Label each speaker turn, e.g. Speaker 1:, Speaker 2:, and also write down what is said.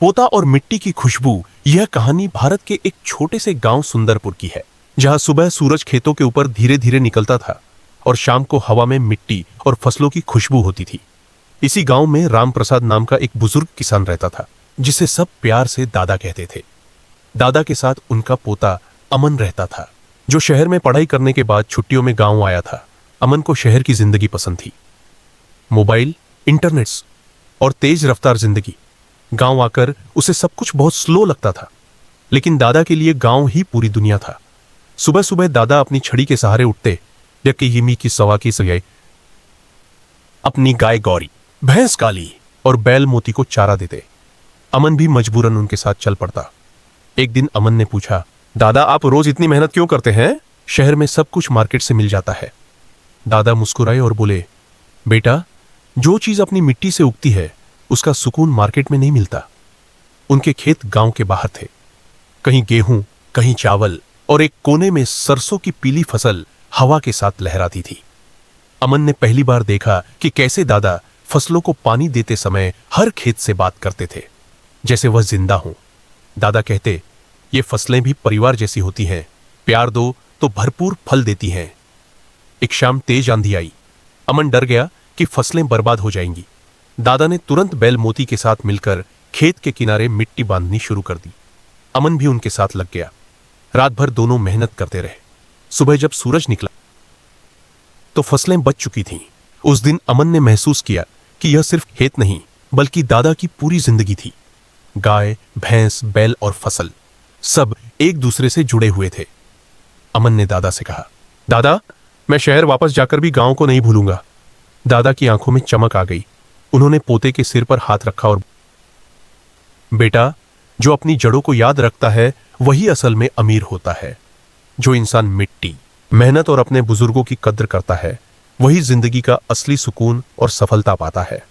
Speaker 1: पोता और मिट्टी की खुशबू। यह कहानी भारत के एक छोटे से गांव सुंदरपुर की है, जहां सुबह सूरज खेतों के ऊपर धीरे धीरे निकलता था और शाम को हवा में मिट्टी और फसलों की खुशबू होती थी। इसी गांव में राम प्रसाद नाम का एक बुजुर्ग किसान रहता था, जिसे सब प्यार से दादा कहते थे। दादा के साथ उनका पोता अमन रहता था, जो शहर में पढ़ाई करने के बाद छुट्टियों में गांव आया था। अमन को शहर की जिंदगी पसंद थी, मोबाइल, इंटरनेट और तेज रफ्तार जिंदगी। गांव आकर उसे सब कुछ बहुत स्लो लगता था, लेकिन दादा के लिए गांव ही पूरी दुनिया था। सुबह सुबह दादा अपनी छड़ी के सहारे उठते, जबकि हिमी की सवा की सगाई अपनी गाय गौरी, भैंस काली और बैल मोती को चारा देते। अमन भी मजबूरन उनके साथ चल पड़ता। एक दिन अमन ने पूछा, दादा आप रोज इतनी मेहनत क्यों करते हैं? शहर में सब कुछ मार्केट से मिल जाता है। दादा मुस्कुराए और बोले, बेटा, जो चीज अपनी मिट्टी से उगती है उसका सुकून मार्केट में नहीं मिलता। उनके खेत गांव के बाहर थे, कहीं गेहूं, कहीं चावल और एक कोने में सरसों की पीली फसल हवा के साथ लहराती थी। अमन ने पहली बार देखा कि कैसे दादा फसलों को पानी देते समय हर खेत से बात करते थे, जैसे वह जिंदा हों। दादा कहते, ये फसलें भी परिवार जैसी होती हैं, प्यार दो तो भरपूर फल देती हैं। एक शाम तेज आंधी आई। अमन डर गया कि फसलें बर्बाद हो जाएंगी। दादा ने तुरंत बैल मोती के साथ मिलकर खेत के किनारे मिट्टी बांधनी शुरू कर दी। अमन भी उनके साथ लग गया। रात भर दोनों मेहनत करते रहे। सुबह जब सूरज निकला तो फसलें बच चुकी थीं। उस दिन अमन ने महसूस किया कि यह सिर्फ खेत नहीं, बल्कि दादा की पूरी जिंदगी थी। गाय, भैंस, बैल और फसल सब एक दूसरे से जुड़े हुए थे। अमन ने दादा से कहा, दादा, मैं शहर वापस जाकर भी गांव को नहीं भूलूंगा। दादा की आंखों में चमक आ गई। उन्होंने पोते के सिर पर हाथ रखा और, बेटा, जो अपनी जड़ों को याद रखता है वही असल में अमीर होता है। जो इंसान मिट्टी, मेहनत और अपने बुजुर्गों की कद्र करता है, वही जिंदगी का असली सुकून और सफलता पाता है।